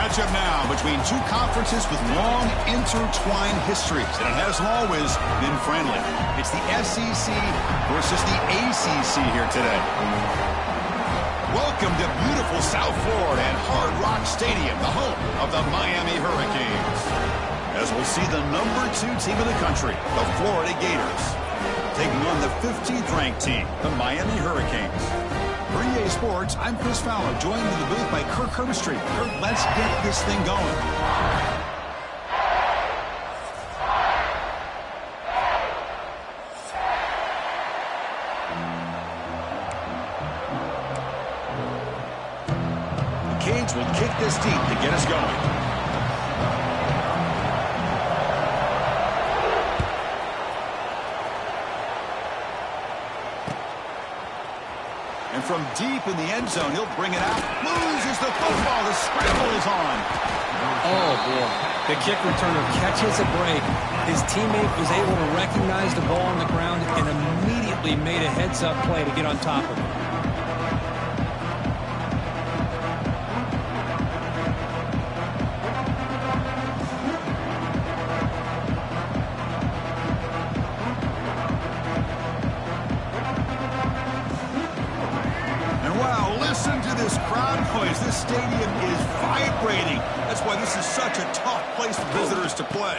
Matchup now between two conferences with long intertwined histories, and it hasn't always been friendly. It's the SEC versus the ACC here today. Welcome to beautiful South Florida and Hard Rock Stadium, the home of the Miami Hurricanes. As we'll see the #2 team in the country, the Florida Gators, taking on the 15th ranked team, the Miami Hurricanes. For EA Sports, I'm Chris Fowler, joined in the booth by Kirk Herbstreit. Kirk, let's get this thing going. The Canes will kick this deep to get us going. And from deep in the end zone, he'll bring it out. Loses the football. The scramble is on. Oh, boy. The kick returner catches a break. His teammate was able to recognize the ball on the ground and immediately made a heads-up play to get on top of it. Listen to this crowd noise. This stadium is vibrating. That's why this is such a tough place for visitors to play.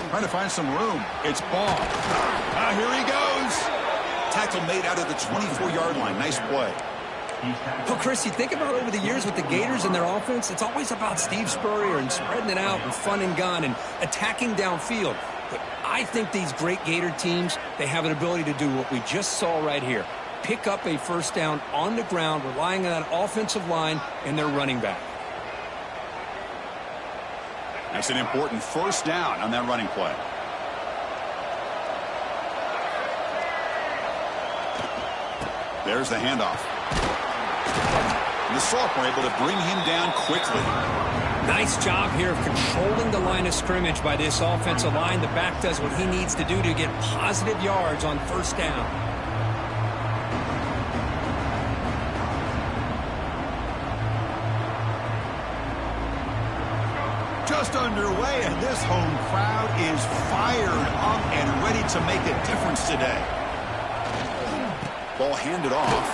Trying to find some room. It's ball. Here he goes. Tackle made out of the 24-yard line. Nice play. Well, Chris, you think about over the years with the Gators and their offense, it's always about Steve Spurrier and spreading it out and fun and gun and attacking downfield. But I think these great Gator teams, they have an ability to do what we just saw right here. Pick up a first down on the ground, relying on that offensive line and their running back. That's an important first down on that running play. There's the handoff. The Soft were able to bring him down quickly. Nice job here of controlling the line of scrimmage by this offensive line. The back does what he needs to do to get positive yards on first down. Just underway, and this home crowd is fired up and ready to make a difference today. Ball handed off.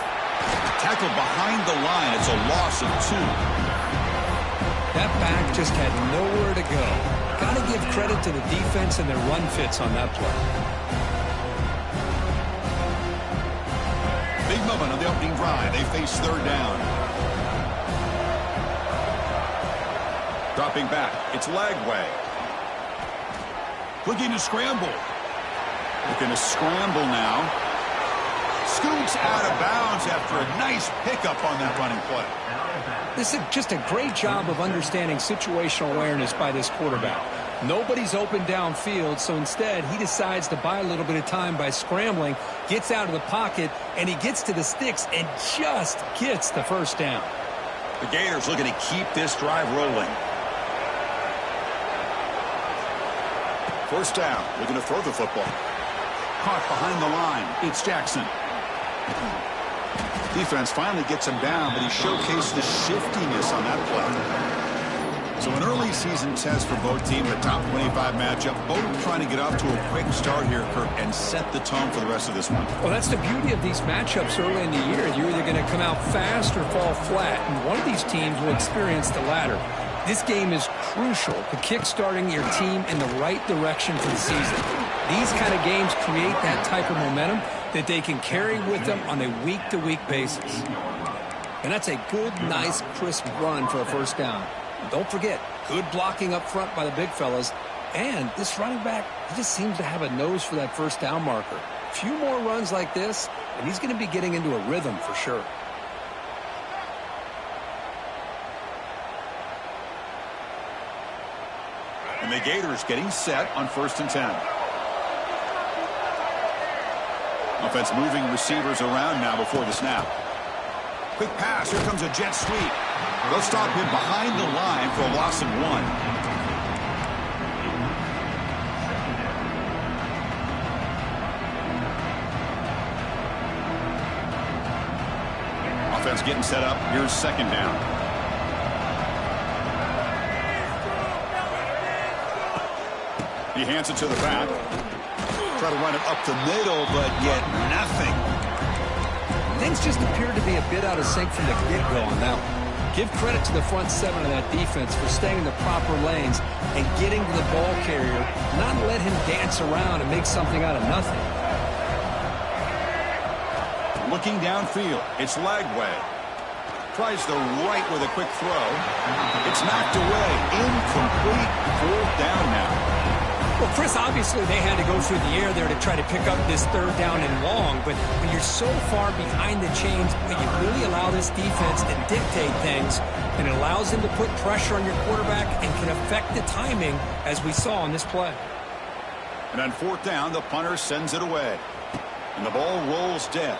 Tackled behind the line. It's a loss of 2. That back just had nowhere to go. Got to give credit to the defense and their run fits on that play. Big moment on the opening drive. They face third down. Dropping back. It's Lagway. Looking to scramble. Looking to scramble now. Scoots out of bounds after a nice pickup on that running play. This is just a great job of understanding situational awareness by this quarterback. Nobody's open downfield, so instead he decides to buy a little bit of time by scrambling, gets out of the pocket, and he gets to the sticks and just gets the first down. The Gators looking to keep this drive rolling. First down, looking to throw the football. Caught behind the line. It's Jackson. Defense finally gets him down, but he showcased the shiftiness on that play. So an early season test for both teams, a top 25 matchup. Both trying to get off to a quick start here, Kirk, and set the tone for the rest of this one. Well, that's the beauty of these matchups early in the year. You're either going to come out fast or fall flat, and one of these teams will experience the latter. This game is crucial to kick-starting your team in the right direction for the season. These kind of games create that type of momentum that they can carry with them on a week-to-week basis. And that's a good, nice, crisp run for a first down. Don't forget, good blocking up front by the big fellas. And this running back, he just seems to have a nose for that first down marker. A few more runs like this, and he's going to be getting into a rhythm for sure. And the Gators getting set on 1st and 10. Offense moving receivers around now before the snap. Quick pass. Here comes a jet sweep. They'll stop him behind the line for a loss of 1. Offense getting set up. Here's 2nd down. He hands it to the back. Try to run it up the middle, but yet nothing. Things just appeared to be a bit out of sync from the get-go on that one. Give credit to the front seven of that defense for staying in the proper lanes and getting to the ball carrier, not let him dance around and make something out of nothing. Looking downfield, it's Lagway. Tries the right with a quick throw. It's knocked away. Incomplete. 4th down now. Well, Chris, obviously they had to go through the air there to try to pick up this 3rd down and long, but when you're so far behind the chains, when you really allow this defense to dictate things, and it allows them to put pressure on your quarterback and can affect the timing, as we saw on this play. And on 4th down, the punter sends it away. And the ball rolls dead.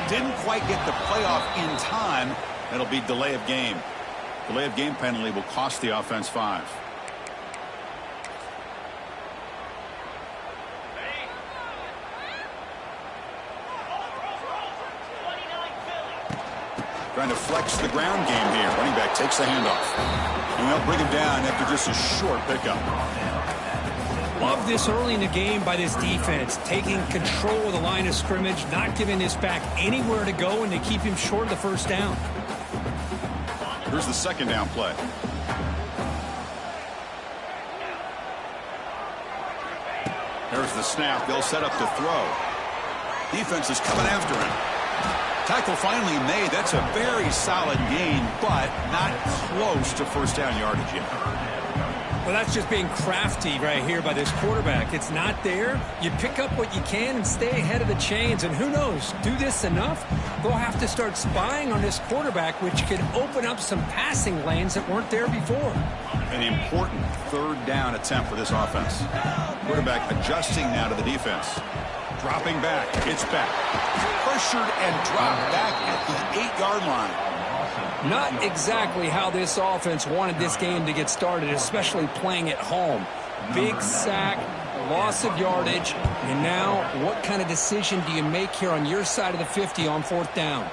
Didn't quite get the playoff in time. It'll be delay of game. Delay of game penalty will cost the offense 5. Trying to flex the ground game here. Running back takes the handoff. And they'll bring him down after just a short pickup. Love this early in the game by this defense, taking control of the line of scrimmage, not giving this back anywhere to go, and to keep him short of the 1st down. Here's the 2nd down play. There's the snap. They'll set up to throw. Defense is coming after him. Tackle finally made. That's a very solid gain, but not close to 1st down yardage yet. Well, that's just being crafty right here by this quarterback. It's not there. You pick up what you can and stay ahead of the chains. And who knows, do this enough, they'll have to start spying on this quarterback, which can open up some passing lanes that weren't there before. An important 3rd down attempt for this offense. Quarterback adjusting now to the defense. Dropping back. It's back. Pressured and dropped back at the 8-yard line. Not exactly how this offense wanted this game to get started, especially playing at home. Big sack, loss of yardage, and now what kind of decision do you make here on your side of the 50 on 4th down?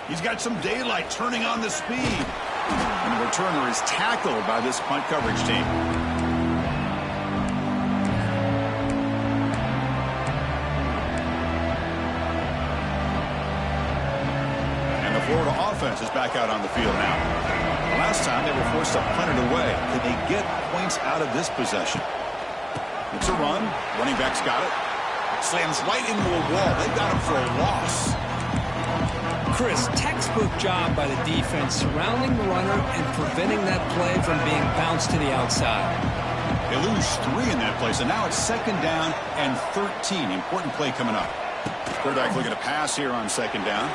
He's got some daylight turning on the speed. And the returner is tackled by this punt coverage team. Florida offense is back out on the field now. Last time they were forced to punt it away. Can they get points out of this possession? It's a run. Running back's got it. Slams right into a wall. They've got him for a loss. Chris, textbook job by the defense surrounding the runner and preventing that play from being bounced to the outside. They lose 3 in that play, so now it's 2nd down and 13. Important play coming up. Quarterback looking to pass here on 2nd down.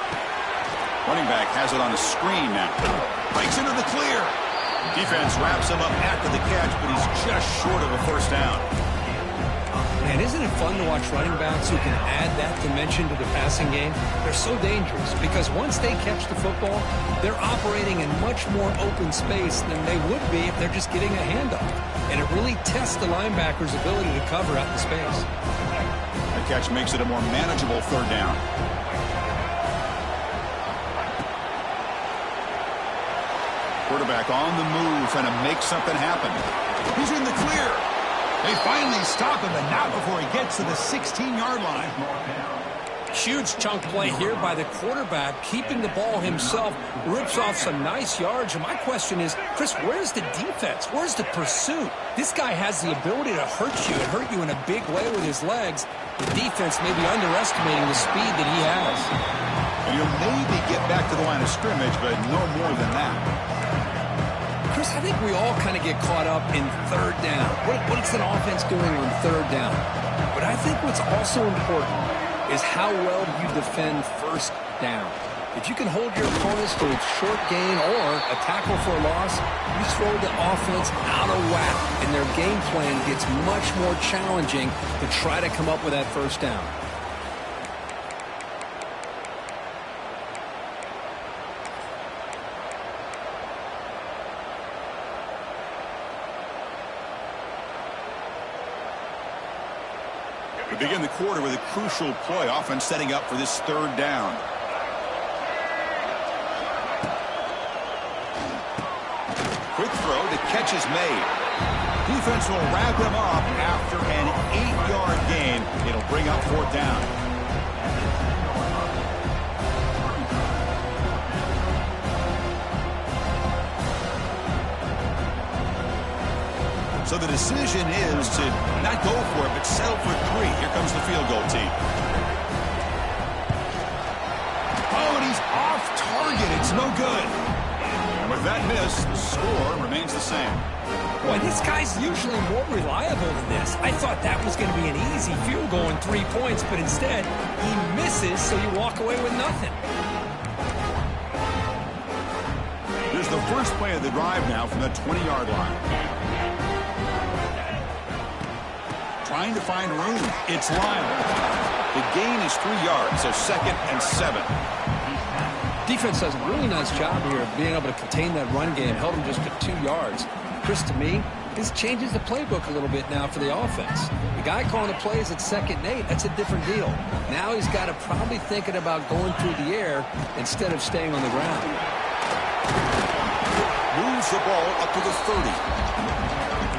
Running back has it on the screen now. Breaks into the clear. Defense wraps him up after the catch, but he's just short of a 1st down. Man, isn't it fun to watch running backs who can add that dimension to the passing game? They're so dangerous because once they catch the football, they're operating in much more open space than they would be if they're just getting a handoff. And it really tests the linebacker's ability to cover out in space. The catch makes it a more manageable 3rd down. Quarterback on the move, trying to make something happen. He's in the clear. They finally stop him, and not before he gets to the 16-yard line. Huge chunk play here by the quarterback, keeping the ball himself, rips off some nice yards. And my question is, Chris, where's the defense? Where's the pursuit? This guy has the ability to hurt you and hurt you in a big way with his legs. The defense may be underestimating the speed that he has. And you'll maybe get back to the line of scrimmage, but no more than that. Chris, I think we all kind of get caught up in 3rd down. What's an offense doing on 3rd down? But I think what's also important is how well you defend 1st down. If you can hold your opponents to a short gain or a tackle for a loss, you throw the offense out of whack, and their game plan gets much more challenging to try to come up with that first down. We begin the quarter with a crucial play, offense setting up for this third down. Quick throw, the catch is made. Defense will wrap him up after an 8-yard gain. It'll bring up fourth down. So the decision is to not go for it, but settle for 3. Here comes the field goal team. Oh, and he's off target. It's no good. And with that miss, the score remains the same. Boy, this guy's usually more reliable than this. I thought that was going to be an easy field goal and 3 points, but instead, he misses, so you walk away with nothing. Here's the first play of the drive now from the 20-yard line. Trying to find room. It's Lyle. The gain is 3 yards, so 2nd and 7. Defense does a really nice job here of being able to contain that run game. Held him just to 2 yards. Chris, to me, this changes the playbook a little bit now for the offense. The guy calling the plays at 2nd and 8, that's a different deal. Now he's got to probably thinking about going through the air instead of staying on the ground. Moves the ball up to the 30.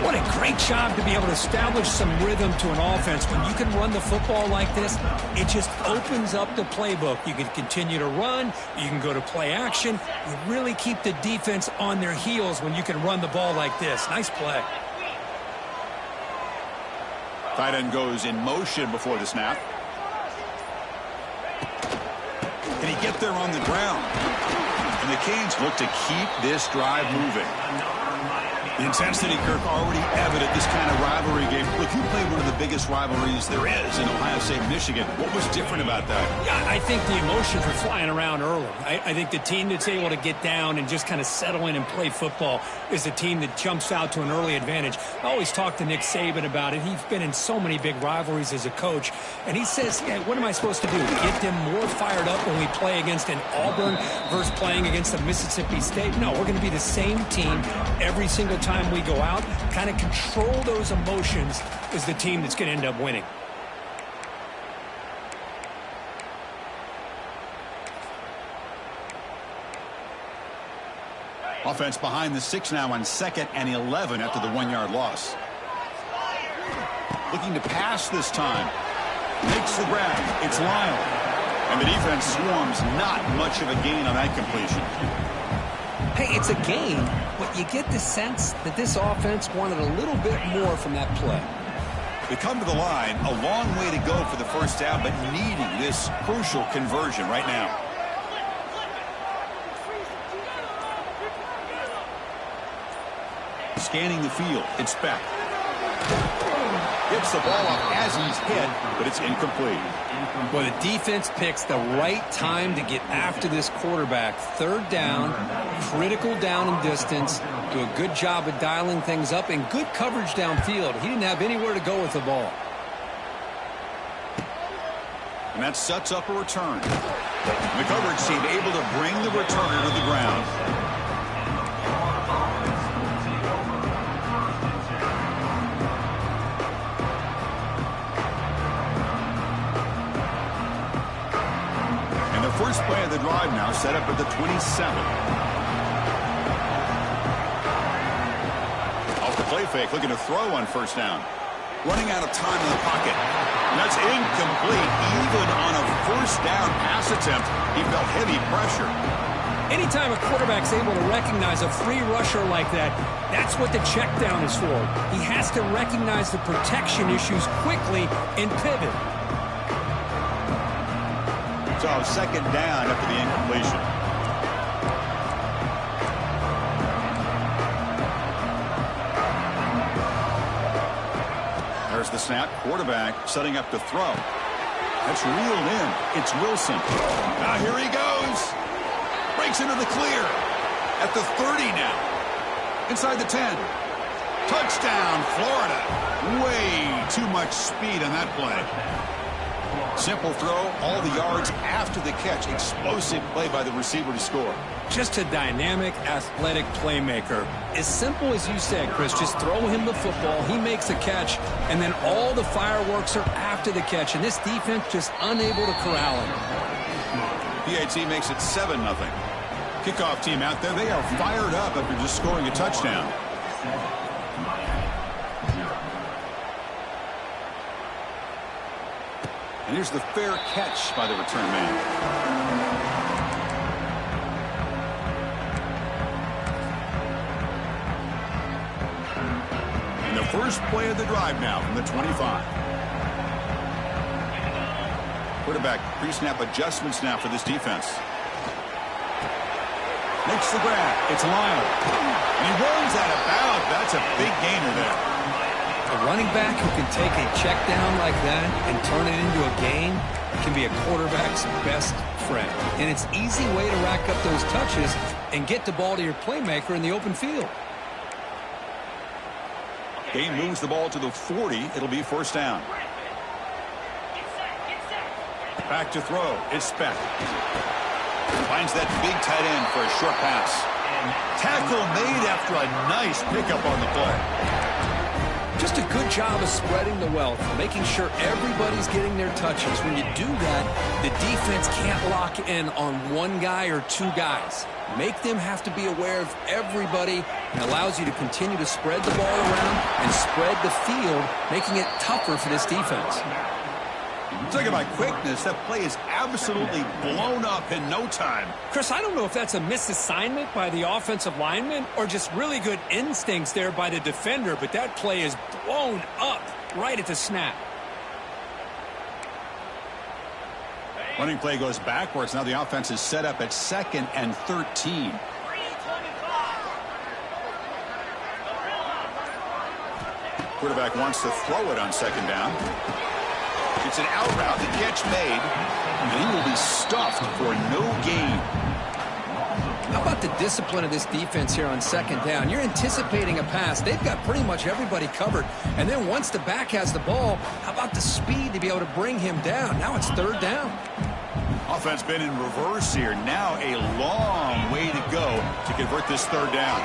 What a great job to be able to establish some rhythm to an offense. When you can run the football like this, it just opens up the playbook. You can continue to run. You can go to play action. You really keep the defense on their heels when you can run the ball like this. Nice play. Tight end goes in motion before the snap. Can he get there on the ground? And the Canes look to keep this drive moving. The intensity, Kirk, already evident this kind of rivalry game. Look, you played one of the biggest rivalries there is in Ohio State, Michigan. What was different about that? Yeah, I think the emotions were flying around early. I think the team that's able to get down and just kind of settle in and play football is the team that jumps out to an early advantage. I always talk to Nick Saban about it. He's been in so many big rivalries as a coach, and he says, yeah, what am I supposed to do? Get them more fired up when we play against an Auburn versus playing against a Mississippi State? No, we're going to be the same team every single time we go out. Kind of control those emotions is the team that's going to end up winning. Offense behind the 6 now on 2nd and 11 after the 1-yard loss. Looking to pass this time. Makes the grab. It's Lyle. And the defense swarms. Not much of a gain on that completion. Hey, it's a gain, but you get the sense that this offense wanted a little bit more from that play. They come to the line, a long way to go for the first down, but needing this crucial conversion right now. Scanning the field, it's Beck. Gets the ball up as he's hit, but it's incomplete. Well, the defense picks the right time to get after this quarterback. 3rd down, critical down and distance. Do a good job of dialing things up and good coverage downfield. He didn't have anywhere to go with the ball. And that sets up a return. The coverage team able to bring the returner to the ground. First play of the drive now set up at the 27. Off the play fake, looking to throw on first down. Running out of time in the pocket. And that's incomplete. Even on a first down pass attempt, he felt heavy pressure. Anytime a quarterback's able to recognize a free rusher like that, that's what the check down is for. He has to recognize the protection issues quickly and pivot. So 2nd down after the incompletion. There's the snap. Quarterback setting up to throw. That's reeled in. It's Wilson. Now here he goes. breaks into the clear. At the 30 now. Inside the 10. Touchdown, Florida. Way too much speed on that play. Simple throw, all the yards after the catch. Explosive play by the receiver to score. Just a dynamic, athletic playmaker. As simple as you said, Chris, just throw him the football, he makes a catch, and then all the fireworks are after the catch, and this defense just unable to corral him. PAT makes it 7-0. Kickoff team out there, they are fired up after just scoring a touchdown. And here's the fair catch by the return man. And the first play of the drive now from the 25. Quarterback pre-snap adjustments now for this defense. Makes the grab. It's Lyle. And he runs out of bounds. That's a big gainer there. A running back who can take a check down like that and turn it into a gain can be a quarterback's best friend. And it's an easy way to rack up those touches and get the ball to your playmaker in the open field. Game moves the ball to the 40. It'll be first down. Back to throw. It's Speck. Finds that big tight end for a short pass. Tackle made after a nice pickup on the play. Just a good job of spreading the wealth, making sure everybody's getting their touches. When you do that, the defense can't lock in on one guy or two guys. Make them have to be aware of everybody, and allows you to continue to spread the ball around and spread the field, making it tougher for this defense. Talking about quickness, that play is absolutely blown up in no time. Chris, I don't know if that's a misassignment by the offensive lineman or just really good instincts there by the defender, but that play is blown up right at the snap. Running play goes backwards. Now the offense is set up at 2nd and 13. Quarterback wants to throw it on 2nd down. It's an out route, the catch made, and he will be stuffed for no gain. How about the discipline of this defense here on 2nd down? You're anticipating a pass. They've got pretty much everybody covered. And then once the back has the ball, how about the speed to be able to bring him down? Now it's 3rd down. Offense been in reverse here. Now a long way to go to convert this 3rd down.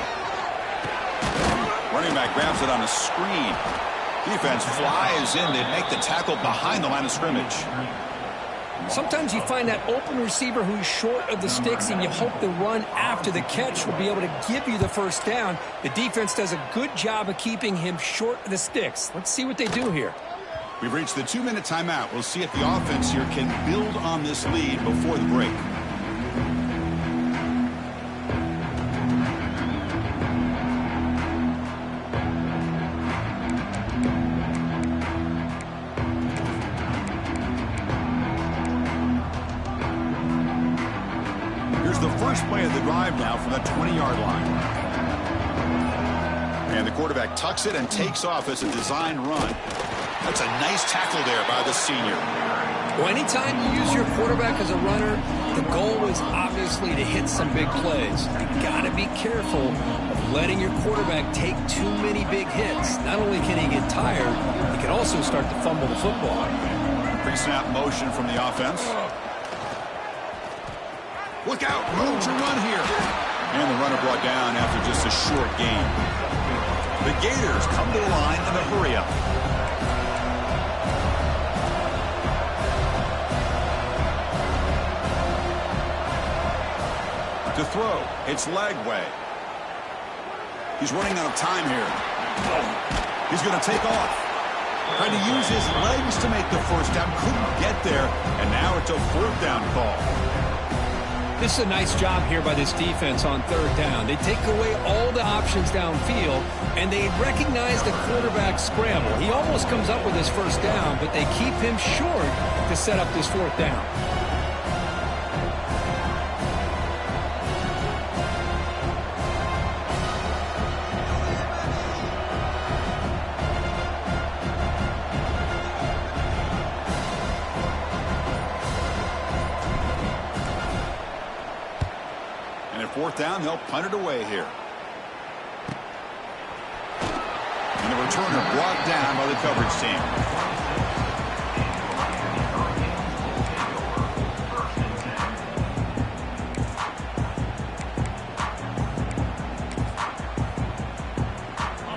Running back grabs it on a screen. Defense flies in. They make the tackle behind the line of scrimmage. Sometimes you find that open receiver who's short of the sticks, and you hope the run after the catch will be able to give you the 1st down. The defense does a good job of keeping him short of the sticks. Let's see what they do here. We've reached the 2-minute timeout. We'll see if the offense here can build on this lead before the break. The first play of the drive now from the 20-yard line. And the quarterback tucks it and takes off as a design run. That's a nice tackle there by the senior. Well, anytime you use your quarterback as a runner, the goal is obviously to hit some big plays. You got to be careful of letting your quarterback take too many big hits. Not only can he get tired, he can also start to fumble the football. Pre-snap motion from the offense. Look out, room to run here. And the runner brought down after just a short gain. The Gators come to the line in a hurry-up. To throw, it's Lagway. He's running out of time here. He's going to take off. Trying to use his legs to make the 1st down. Couldn't get there, and now it's a 4th down call. This is a nice job here by this defense on 3rd down. They take away all the options downfield, and they recognize the quarterback scramble. He almost comes up with his 1st down, but they keep him short to set up this 4th down. fourth down, they'll punt it away here. And the returner brought down by the coverage team.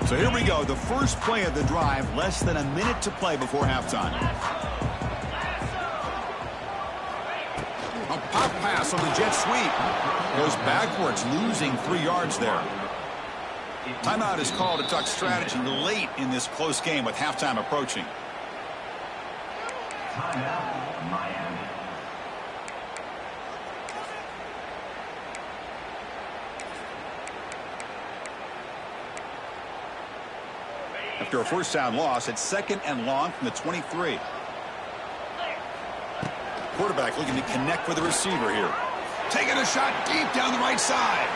So here we go, the first play of the drive, less than a minute to play before halftime. A pop pass on the jet sweep. Goes backwards, losing 3 yards there. Timeout is called to talk strategy late in this close game with halftime approaching. Timeout, Miami. After a first down loss, it's 2nd and long from the 23. Quarterback looking to connect with the receiver here. Taking a shot deep down the right side.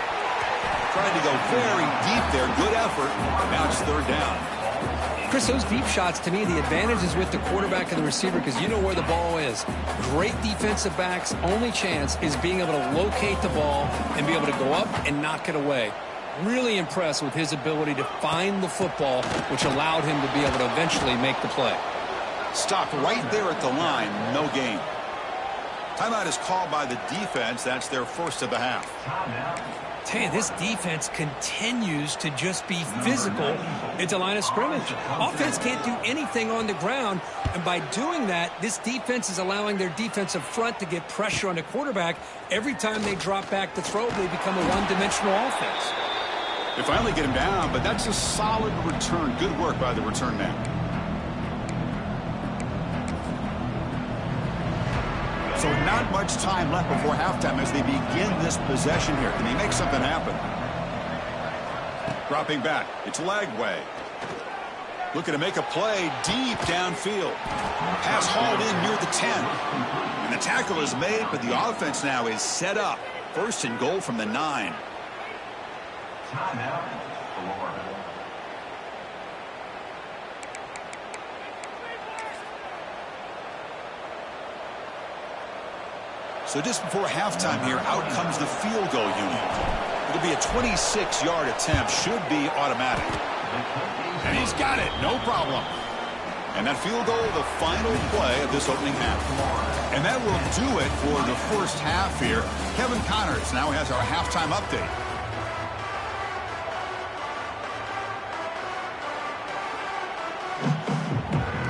Trying to go very deep there. Good effort. Now it's 3rd down. Chris, those deep shots, to me, the advantage is with the quarterback and the receiver because you know where the ball is. Great defensive backs' only chance is being able to locate the ball and be able to go up and knock it away. Really impressed with his ability to find the football, which allowed him to be able to eventually make the play. Stopped right there at the line. No gain. Timeout is called by the defense. That's their first of the half. Tell you, this defense continues to just be physical at the line of scrimmage. Offense can't do anything on the ground, and by doing that, this defense is allowing their defensive front to get pressure on the quarterback. Every time they drop back to throw, they become a one-dimensional offense. They finally get him down, but that's a solid return. Good work by the return man. So not much time left before halftime as they begin this possession here. Can he make something happen? Dropping back. It's Lagway. Looking to make a play deep downfield. Pass hauled in near the 10. And the tackle is made, but the offense now is set up. 1st and goal from the 9. Timeout, Florida. So just before halftime here, out comes the field goal unit. It'll be a 26-yard attempt. Should be automatic. And he's got it. No problem. And that field goal, the final play of this opening half. And that will do it for the first half here. Kevin Connors now has our halftime update.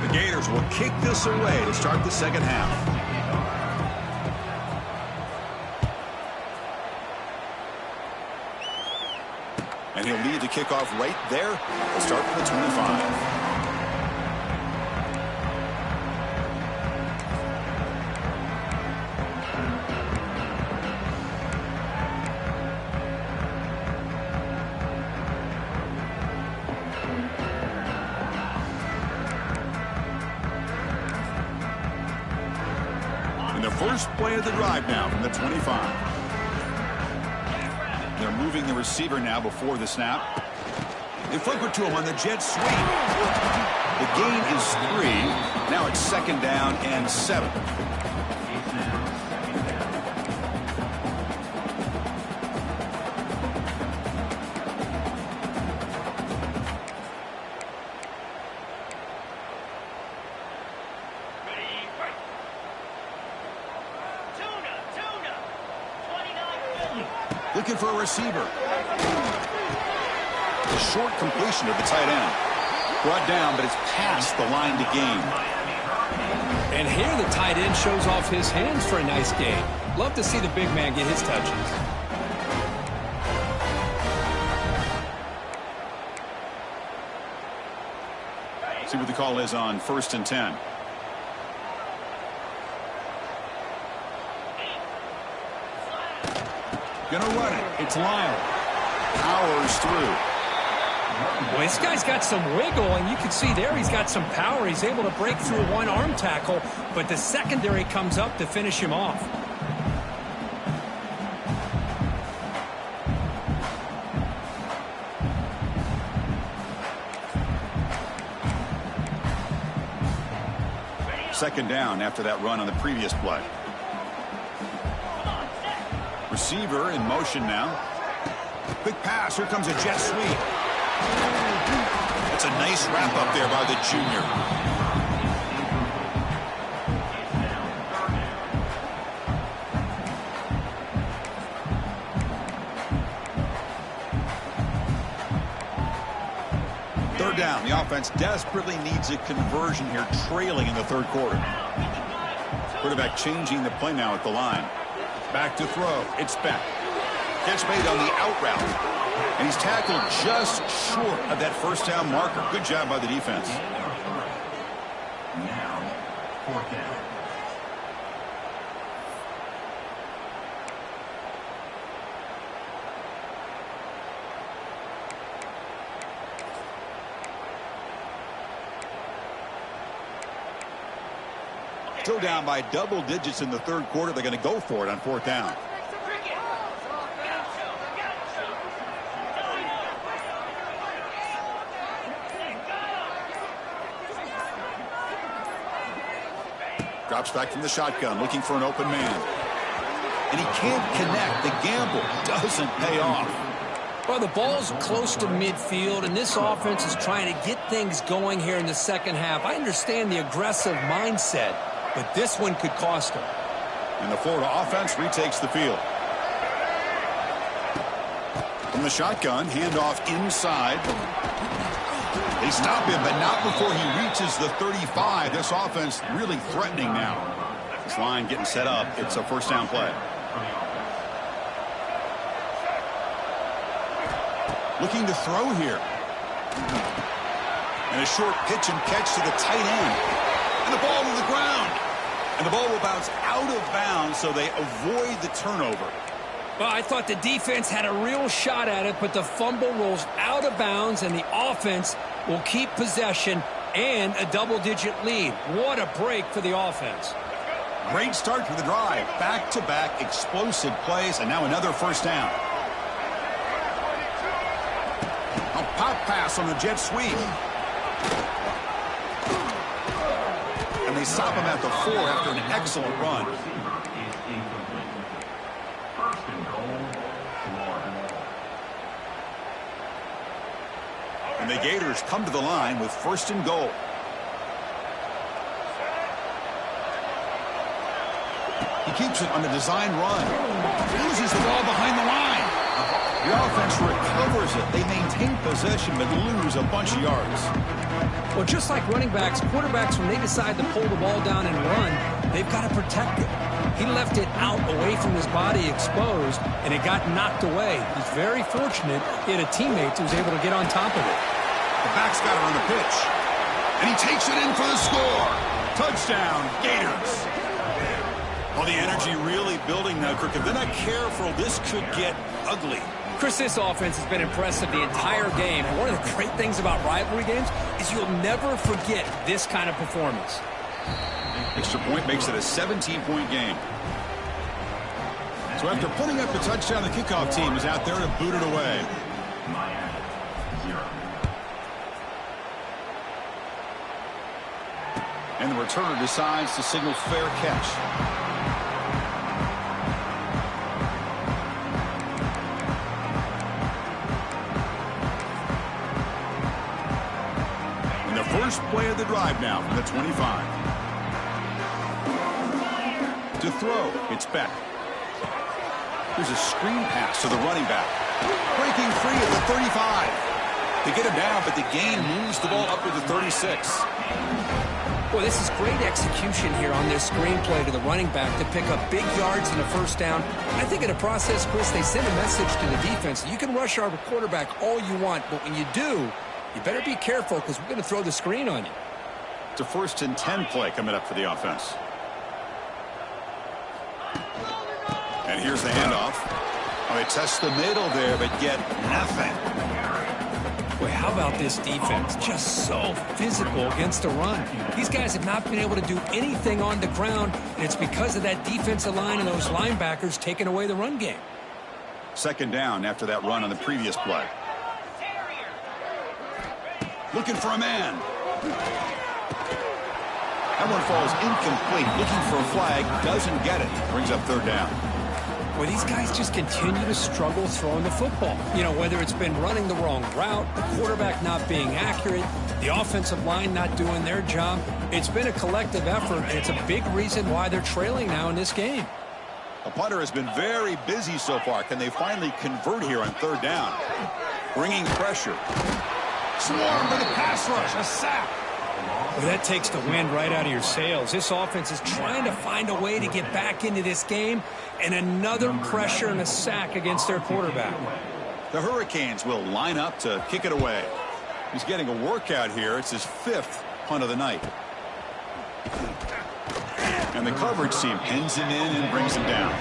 The Gators will kick this away to start the second half. And he'll lead the kickoff right there. We'll start from the 25. And the first play of the drive now from the 25. They're moving the receiver now before the snap. They flip it to him on the jet sweep. The gain is 3. Now it's 2nd down and 7. Looking for a receiver. A short completion to the tight end. Brought down, but it's past the line to gain. And here the tight end shows off his hands for a nice gain. Love to see the big man get his touches. See what the call is on 1st and 10. Gonna run it. It's Lyle. Powers through. Boy, this guy's got some wiggle, and you can see there he's got some power. He's able to break through one arm tackle, but the secondary comes up to finish him off. Second down after that run on the previous play. Receiver in motion now. Quick pass. Here comes a jet sweep. That's a nice wrap up there by the junior. Third down. The offense desperately needs a conversion here, trailing in the third quarter. Quarterback changing the play now at the line. Back to throw. It's Beck. Catch made on the out route. And he's tackled just short of that first down marker. Good job by the defense. Now, fourth down. Still down by double digits in the third quarter. They're going to go for it on fourth down. Drops back from the shotgun, looking for an open man. And he can't connect. The gamble doesn't pay off. Well, the ball's close to midfield, and this offense is trying to get things going here in the second half. I understand the aggressive mindset, but this one could cost them. And the Florida offense retakes the field. From the shotgun, handoff inside. They stop him, but not before he reaches the 35. This offense really threatening now. This line getting set up. It's a first down play. Looking to throw here. And a short pitch and catch to the tight end. And the ball to the ground. And the ball will bounce out of bounds, so they avoid the turnover. Well, I thought the defense had a real shot at it, but the fumble rolls out of bounds, and the offense will keep possession and a double-digit lead. What a break for the offense. Great start to the drive. Back-to-back explosive plays, and now another first down. A pop pass on the jet sweep. And they stop him at the 4 after an excellent run. First and goal, Florida. And the Gators come to the line with first and goal. He keeps it on the design run. Loses the ball behind the line. The offense recovers it. They maintain possession but lose a bunch of yards. Well, just like running backs, quarterbacks, when they decide to pull the ball down and run, they've got to protect it. He left it out away from his body exposed, and it got knocked away. He's very fortunate he had a teammate who was able to get on top of it. The back's got it on the pitch. And he takes it in for the score. Touchdown, Gators. Well, the energy really building now, Kirk. If they're not careful, this could get ugly. Chris, this offense has been impressive the entire game. And one of the great things about rivalry games is you'll never forget this kind of performance. Extra point makes it a 17-point game. So after putting up the touchdown, the kickoff team is out there to boot it away. Miami, 0. And the returner decides to signal fair catch. First play of the drive now from the 25. To throw, it's Beck. Here's a screen pass to the running back. Breaking free at the 35. They get him down, but the gain moves the ball up to the 36. Well, this is great execution here on this screen play to the running back to pick up big yards in the first down. I think in the process, Chris, they send a message to the defense. You can rush our quarterback all you want, but when you do, you better be careful because we're going to throw the screen on you. It's a first and 10 play coming up for the offense. And here's the handoff. Oh, they test the middle there, but get nothing. Boy, how about this defense? Just so physical against the run. These guys have not been able to do anything on the ground, and it's because of that defensive line and those linebackers taking away the run game. Second down after that run on the previous play. Looking for a man. That one falls incomplete. Looking for a flag. Doesn't get it. Brings up third down. Well, these guys just continue to struggle throwing the football. You know, whether it's been running the wrong route, the quarterback not being accurate, the offensive line not doing their job. It's been a collective effort, and it's a big reason why they're trailing now in this game. The punter has been very busy so far. Can they finally convert here on third down? Bringing pressure. Swarm with a pass rush, a sack. Well, that takes the wind right out of your sails. This offense is trying to find a way to get back into this game, and another pressure and a sack against their quarterback. The Hurricanes will line up to kick it away. He's getting a workout here. It's his 5th punt of the night. And the coverage team pins him in and brings him down.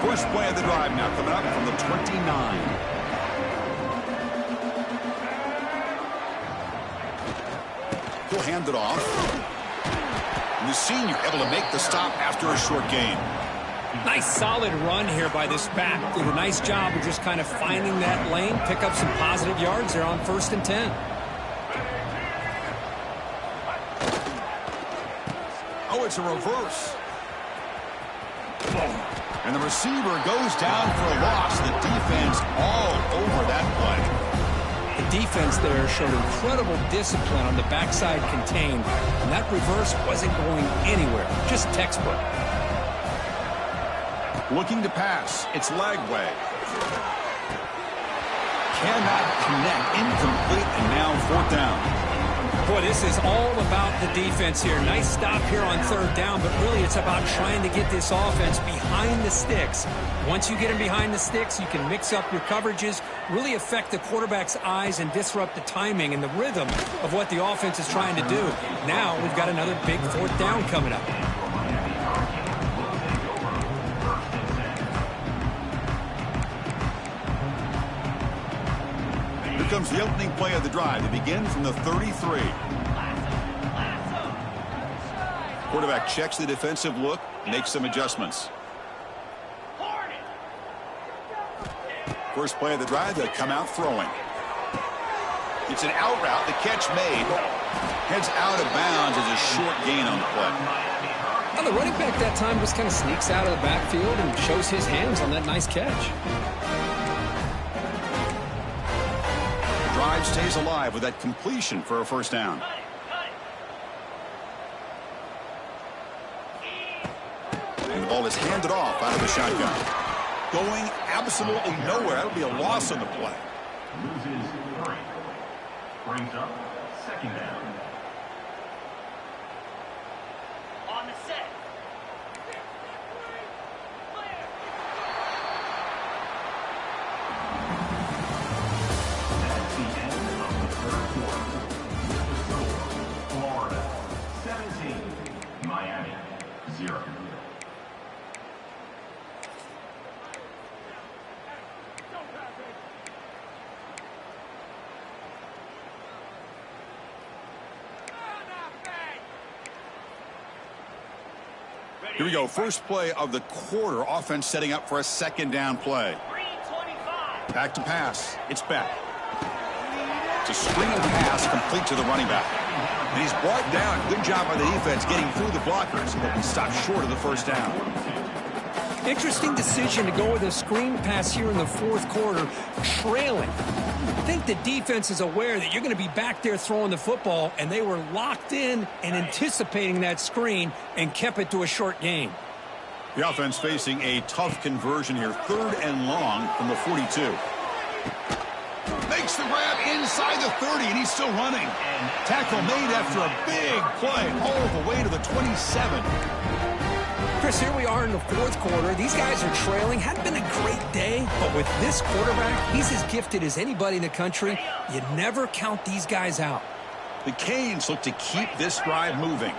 First play of the drive now coming up from the 29. He'll hand it off. And the senior able to make the stop after a short gain. Nice solid run here by this back. Did a nice job of just kind of finding that lane, pick up some positive yards there on 1st and 10. Oh, it's a reverse. And the receiver goes down for a loss. The defense all over that play. The defense there showed incredible discipline on the backside contained, and that reverse wasn't going anywhere, just textbook. Looking to pass. It's Lagway. Cannot connect. Incomplete, and now 4th down. Boy, this is all about the defense here. Nice stop here on 3rd down, but really it's about trying to get this offense behind the sticks. Once you get them behind the sticks, you can mix up your coverages, really affect the quarterback's eyes and disrupt the timing and the rhythm of what the offense is trying to do. Now we've got another big 4th down coming up. Here comes the opening play of the drive. They begin from the 33. Quarterback checks the defensive look, makes some adjustments. First play of the drive, they come out throwing. It's an out route. The catch made. Heads out of bounds as a short gain on the play. Now the running back that time just kind of sneaks out of the backfield and shows his hands on that nice catch. The drive stays alive with that completion for a 1st down. And the ball is handed off out of the shotgun. Going absolutely nowhere. That'll be a loss on the play. Loses 3. Brings up 2nd down. On the set. That's the end of the 3rd quarter. Florida 17. Miami 0. Here we go. First play of the quarter. Offense setting up for a 2nd down play. Back to pass. It's back. It's a screen pass complete to the running back. And he's brought down. Good job by the defense getting through the blockers. But he stopped short of the 1st down. Interesting decision to go with a screen pass here in the 4th quarter, trailing. I think the defense is aware that you're going to be back there throwing the football, and they were locked in and anticipating that screen and kept it to a short gain. The offense facing a tough conversion here. 3rd and long from the 42. Makes the grab inside the 30, and he's still running. Tackle made after a big play all the way to the 27. Chris, here we are in the 4th quarter. These guys are trailing. Hadn't been a great day, but with this quarterback, he's as gifted as anybody in the country. You never count these guys out. The Canes look to keep this drive moving.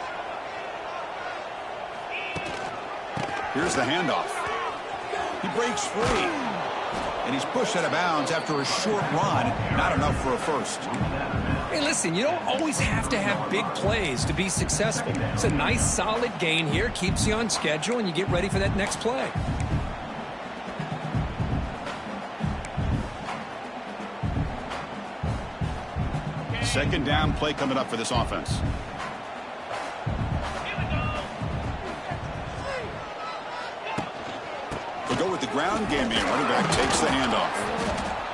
Here's the handoff. He breaks free. And he's pushed out of bounds after a short run. Not enough for a 1st. Hey, listen, you don't always have to have big plays to be successful. It's a nice, solid gain here. Keeps you on schedule, and you get ready for that next play. Second down play coming up for this offense. go with the ground game here. Running back takes the handoff.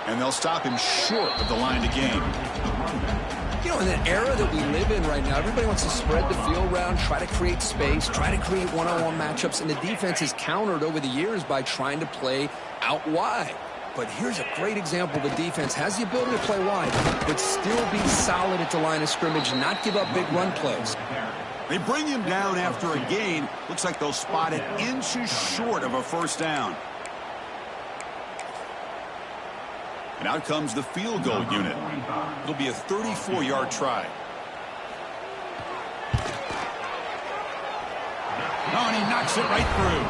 And they'll stop him short of the line to gain. You know, in the era that we live in right now, everybody wants to spread the field around, try to create space, try to create one-on-one matchups, and the defense is countered over the years by trying to play out wide. But here's a great example of a defense has the ability to play wide, but still be solid at the line of scrimmage, not give up big run plays. They bring him down after a gain. Looks like they'll spot it inches short of a first down. And out comes the field goal unit. It'll be a 34-yard try. Oh, and he knocks it right through.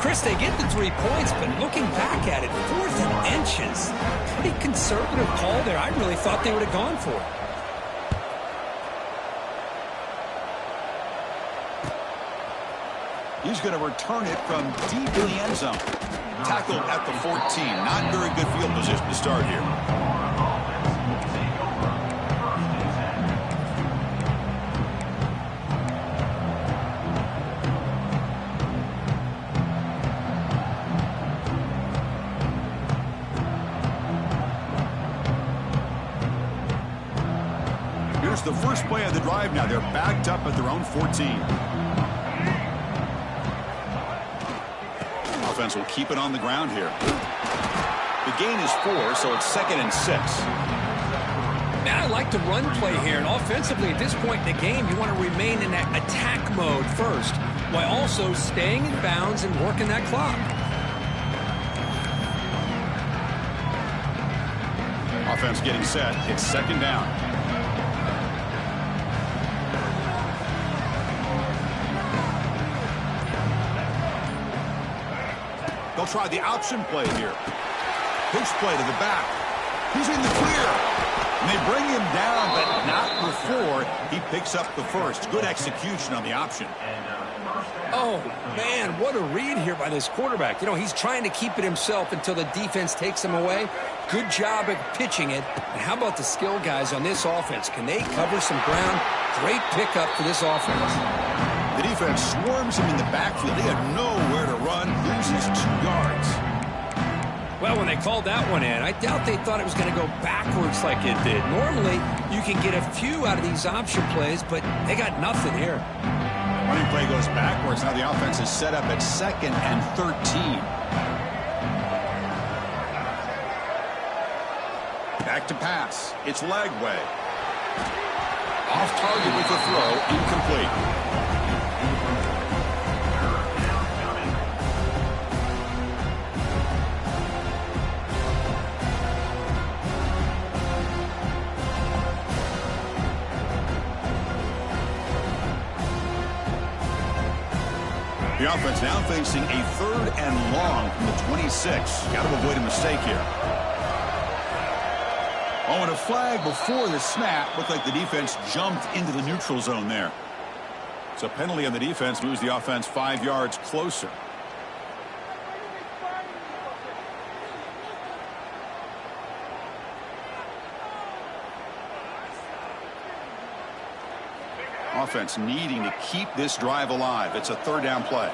Chris, they get the 3 points, but looking back at it, 4th and inches. Pretty conservative call there. I really thought they would have gone for it. He's going to return it from deep in the end zone. Tackled at the 14. Not very good field position to start here. Here's the first play of the drive now. They're backed up at their own 14. Offense will keep it on the ground here. The gain is 4, so it's 2nd and 6. Man, I like the run play here, and offensively at this point in the game, you want to remain in that attack mode first, while also staying in bounds and working that clock. Offense getting set. It's 2nd down. They'll try the option play here. Pitch play to the back. He's in the clear. And they bring him down, but not before he picks up the first. Good execution on the option. Oh, man, what a read here by this quarterback. You know, he's trying to keep it himself until the defense takes him away. Good job at pitching it. And how about the skill guys on this offense? Can they cover some ground? Great pickup for this offense. The defense swarms him in the backfield. He had nowhere to run, loses 2 yards. Well, when they called that one in, I doubt they thought it was going to go backwards like it did. Normally, you can get a few out of these option plays, but they got nothing here. Running play goes backwards. Now the offense is set up at 2nd and 13. Back to pass. It's Lagway. Off target with the throw, incomplete. The offense now facing a 3rd and long from the 26. Got to avoid a mistake here. Oh, and a flag before the snap. Looked like the defense jumped into the neutral zone there. So penalty on the defense moves the offense 5 yards closer. Offense needing to keep this drive alive. It's a 3rd down play.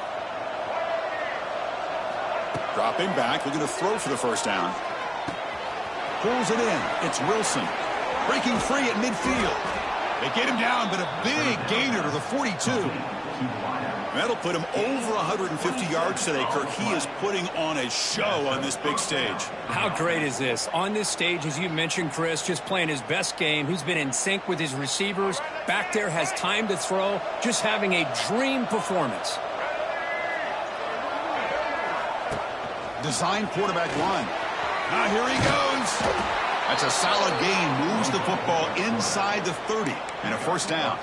Dropping back, looking to throw for the first down. Pulls it in. It's Wilson. Breaking free at midfield. They get him down, but a big gainer to the 42. That'll put him over 150 yards today, Kirk. He is putting on a show on this big stage. How great is this? On this stage, as you mentioned, Chris, just playing his best game. He's been in sync with his receivers. Back there, has time to throw. Just having a dream performance. Design quarterback run. Now here he goes. That's a solid gain. Moves the football inside the 30 and a first down.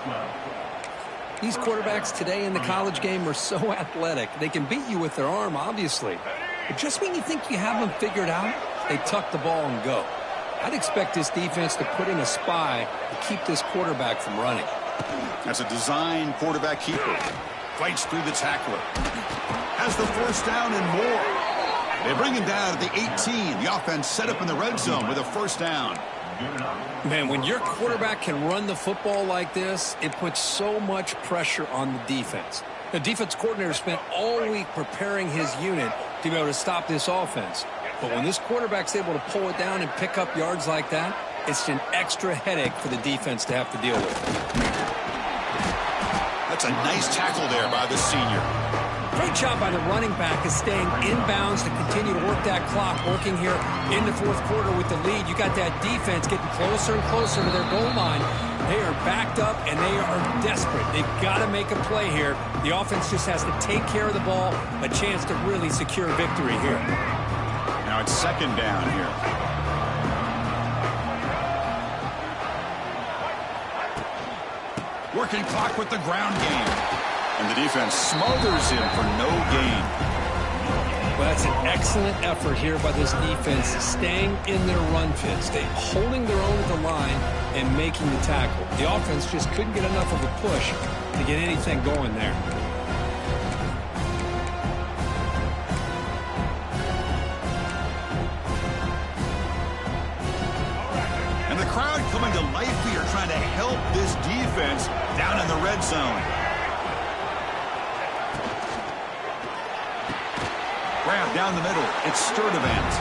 These quarterbacks today in the college game are so athletic. They can beat you with their arm, obviously. But just when you think you have them figured out, they tuck the ball and go. I'd expect this defense to put in a spy to keep this quarterback from running. That's a design quarterback keeper. Fights through the tackler. Has the first down and more. They bring him down at the 18. The offense set up in the red zone with a first down. Man, when your quarterback can run the football like this, it puts so much pressure on the defense. The defense coordinator spent all week preparing his unit to be able to stop this offense. But when this quarterback's able to pull it down and pick up yards like that, it's an extra headache for the defense to have to deal with. That's a nice tackle there by the senior. Great job by the running back is staying inbounds to continue to work that clock, working here in the fourth quarter with the lead. You got that defense getting closer and closer to their goal line. They are backed up, and they are desperate. They've got to make a play here. The offense just has to take care of the ball, a chance to really secure victory here. Now it's second down here. Working clock with the ground game. And the defense smothers him for no gain. Well, that's an excellent effort here by this defense, staying in their run fit, holding their own at the line and making the tackle. The offense just couldn't get enough of a push to get anything going there. And the crowd coming to life here, trying to help this defense down in the red zone. Grab down the middle. It's Sturdivant.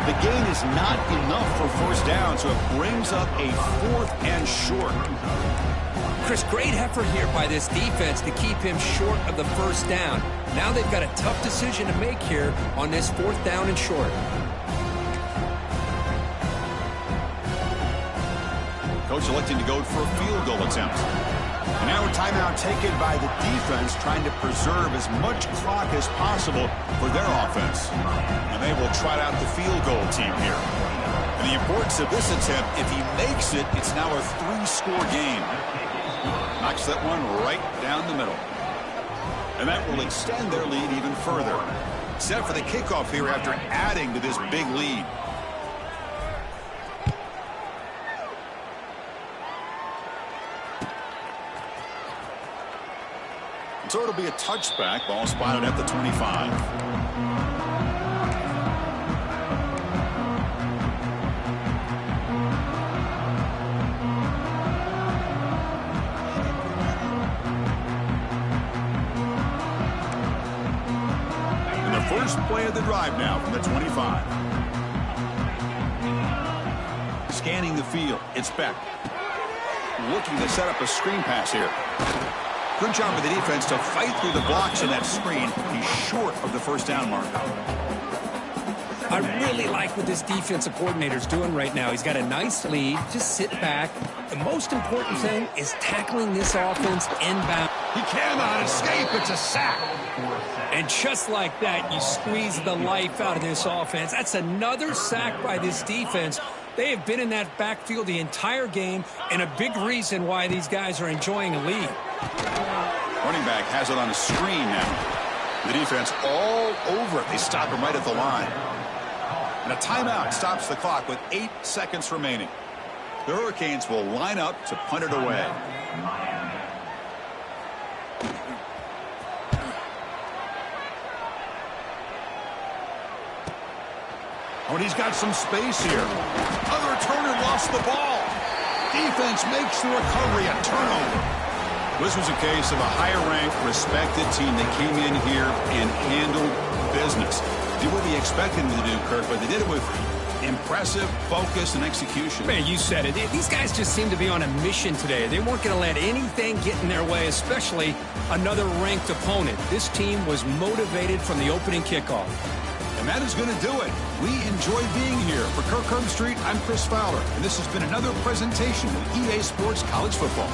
The gain is not enough for first down, so it brings up a 4th and short. Chris, great effort here by this defense to keep him short of the first down. Now they've got a tough decision to make here on this 4th down and short. Coach electing to go for a field goal attempt. And now a timeout taken by the defense, trying to preserve as much clock as possible for their offense. And they will trot out the field goal team here. And the importance of this attempt, if he makes it, it's now a 3-score game. Knocks that one right down the middle. And that will extend their lead even further. Set for the kickoff here after adding to this big lead. So it'll be a touchback. Ball spotted at the 25. And the first play of the drive now from the 25. Scanning the field. It's Beck. Looking to set up a screen pass here. Good job of the defense to fight through the blocks in that screen. He's short of the first down mark. I really like what this defensive coordinator's doing right now. He's got a nice lead. Just sit back. The most important thing is tackling this offense inbound. He cannot escape. It's a sack. And just like that, you squeeze the life out of this offense. That's another sack by this defense. They have been in that backfield the entire game, and a big reason why these guys are enjoying a lead. Running back has it on a screen now. The defense all over it. They stop him right at the line. And a timeout stops the clock with 8 seconds remaining. The Hurricanes will line up to punt it away. Oh, and he's got some space here. Other returner lost the ball. Defense makes the recovery, a turnover. This was a case of a higher-ranked, respected team that came in here and handled business. Did what we expected them to do, Kirk, but they did it with impressive focus and execution. Man, you said it. These guys just seem to be on a mission today. They weren't going to let anything get in their way, especially another ranked opponent. This team was motivated from the opening kickoff. And that is going to do it. We enjoy being here. For Kirk Herbstreit, I'm Chris Fowler, and this has been another presentation of EA Sports College Football.